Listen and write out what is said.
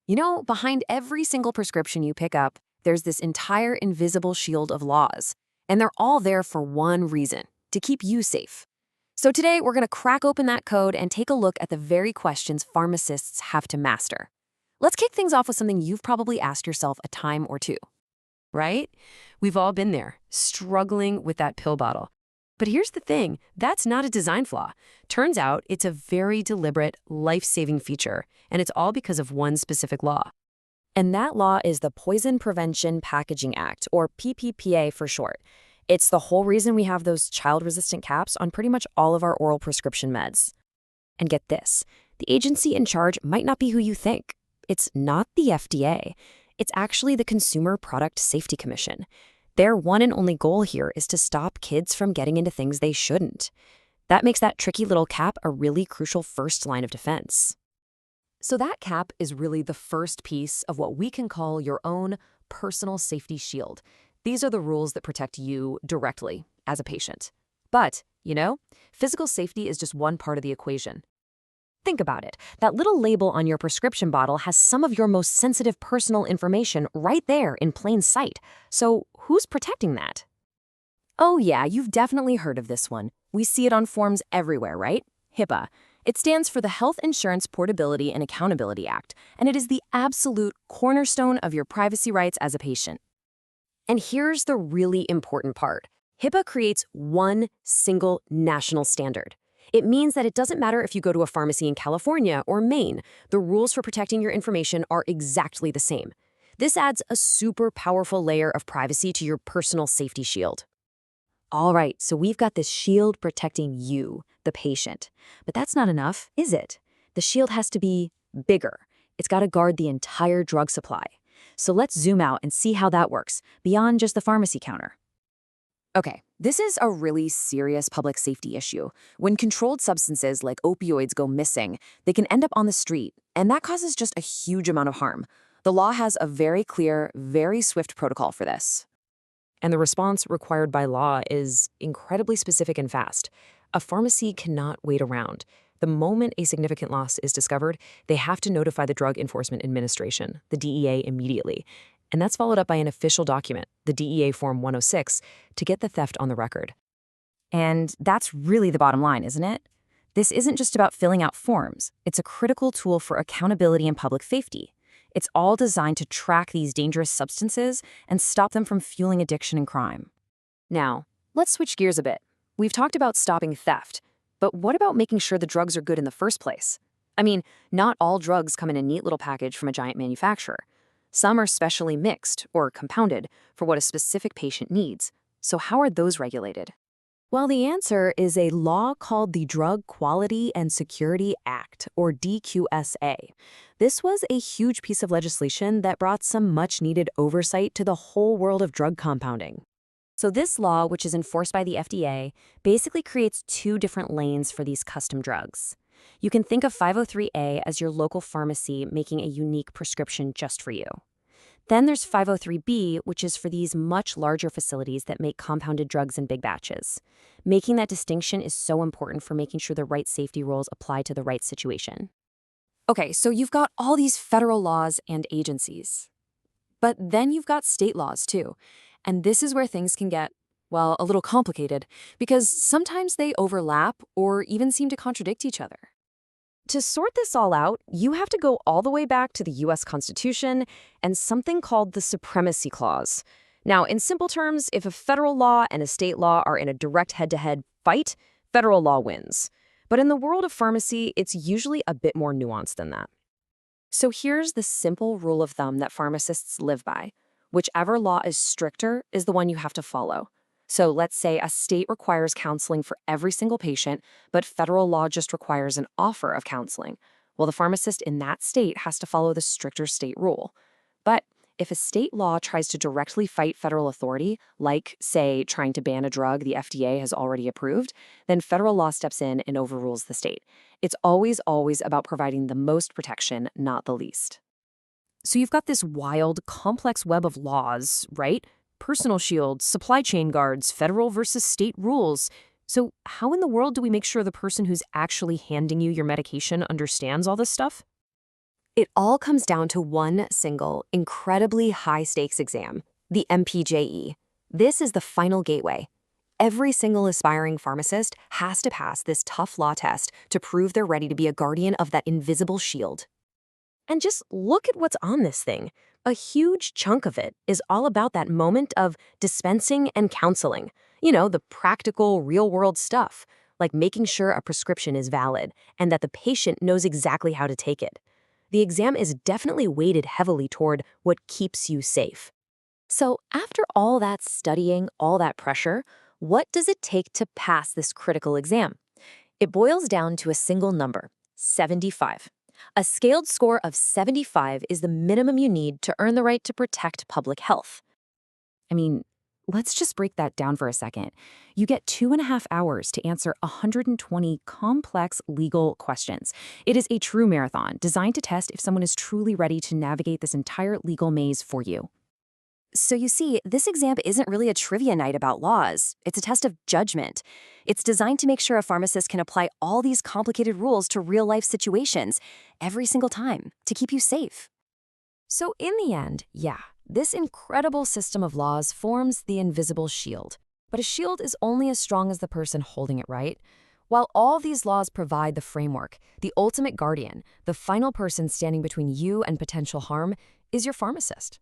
You know, behind every single prescription you pick up, there's this entire invisible shield of laws. And they're all there for one reason, to keep you safe. So today, we're going to crack open that code and take a look at the very questions pharmacists have to master. Let's kick things off with something you've probably asked yourself a time or two, right? We've all been there, struggling with that pill bottle. But here's the thing, that's not a design flaw. Turns out it's a very deliberate, life-saving feature, and it's all because of one specific law. And that law is the Poison Prevention Packaging Act, or PPPA for short. It's the whole reason we have those child-resistant caps on pretty much all of our oral prescription meds. And get this, the agency in charge might not be who you think. It's not the FDA. It's actually the Consumer Product Safety Commission. Their one and only goal here is to stop kids from getting into things they shouldn't. That makes that tricky little cap a really crucial first line of defense. So that cap is really the first piece of what we can call your own personal safety shield. These are the rules that protect you directly as a patient. But, physical safety is just one part of the equation. Think about it. That little label on your prescription bottle has some of your most sensitive personal information right there in plain sight. So who's protecting that? Oh yeah, you've definitely heard of this one. We see it on forms everywhere, right? HIPAA. It stands for the Health Insurance Portability and Accountability Act, and it is the absolute cornerstone of your privacy rights as a patient. And here's the really important part. HIPAA creates one single national standard. It means that it doesn't matter if you go to a pharmacy in California or Maine, the rules for protecting your information are exactly the same. This adds a super powerful layer of privacy to your personal safety shield. All right, so we've got this shield protecting you, the patient. But that's not enough, is it? The shield has to be bigger. It's got to guard the entire drug supply. So let's zoom out and see how that works, beyond just the pharmacy counter. Okay, this is a really serious public safety issue. When controlled substances like opioids go missing, they can end up on the street, and that causes just a huge amount of harm. The law has a very clear, very swift protocol for this. And the response required by law is incredibly specific and fast. A pharmacy cannot wait around. The moment a significant loss is discovered, they have to notify the Drug Enforcement Administration, the DEA, immediately. And that's followed up by an official document, the DEA Form 106, to get the theft on the record. And that's really the bottom line, isn't it? This isn't just about filling out forms. It's a critical tool for accountability and public safety. It's all designed to track these dangerous substances and stop them from fueling addiction and crime. Now, let's switch gears a bit. We've talked about stopping theft, but what about making sure the drugs are good in the first place? I mean, not all drugs come in a neat little package from a giant manufacturer. Some are specially mixed or compounded for what a specific patient needs. So how are those regulated? Well, the answer is a law called the Drug Quality and Security Act, or DQSA. This was a huge piece of legislation that brought some much-needed oversight to the whole world of drug compounding. So this law, which is enforced by the FDA, basically creates two different lanes for these custom drugs. You can think of 503A as your local pharmacy making a unique prescription just for you. Then there's 503B, which is for these much larger facilities that make compounded drugs in big batches. Making that distinction is so important for making sure the right safety rules apply to the right situation. Okay, so you've got all these federal laws and agencies. But then you've got state laws too. And this is where things can get, well, a little complicated, because sometimes they overlap or even seem to contradict each other. To sort this all out, you have to go all the way back to the U.S. Constitution and something called the Supremacy Clause. Now, in simple terms, if a federal law and a state law are in a direct head-to-head fight, federal law wins. But in the world of pharmacy, it's usually a bit more nuanced than that. So here's the simple rule of thumb that pharmacists live by. Whichever law is stricter is the one you have to follow. So let's say a state requires counseling for every single patient, but federal law just requires an offer of counseling. Well, the pharmacist in that state has to follow the stricter state rule. But if a state law tries to directly fight federal authority, like, say, trying to ban a drug the FDA has already approved, then federal law steps in and overrules the state. It's always about providing the most protection, not the least. So you've got this wild, complex web of laws, right? Personal shields, supply chain guards, federal versus state rules. So how in the world do we make sure the person who's actually handing you your medication understands all this stuff? It all comes down to one single, incredibly high-stakes exam, the MPJE. This is the final gateway. Every single aspiring pharmacist has to pass this tough law test to prove they're ready to be a guardian of that invisible shield. And just look at what's on this thing. A huge chunk of it is all about that moment of dispensing and counseling. The practical, real-world stuff, like making sure a prescription is valid and that the patient knows exactly how to take it. The exam is definitely weighted heavily toward what keeps you safe. So after all that studying, all that pressure, what does it take to pass this critical exam? It boils down to a single number, 75. A scaled score of 75 is the minimum you need to earn the right to protect public health. I mean, let's just break that down for a second. You get 2.5 hours to answer 120 complex legal questions. It is a true marathon designed to test if someone is truly ready to navigate this entire legal maze for you. So you see, this exam isn't really a trivia night about laws. It's a test of judgment. It's designed to make sure a pharmacist can apply all these complicated rules to real-life situations every single time to keep you safe. So in the end, yeah, this incredible system of laws forms the invisible shield. But a shield is only as strong as the person holding it, right? While all these laws provide the framework, the ultimate guardian, the final person standing between you and potential harm, is your pharmacist.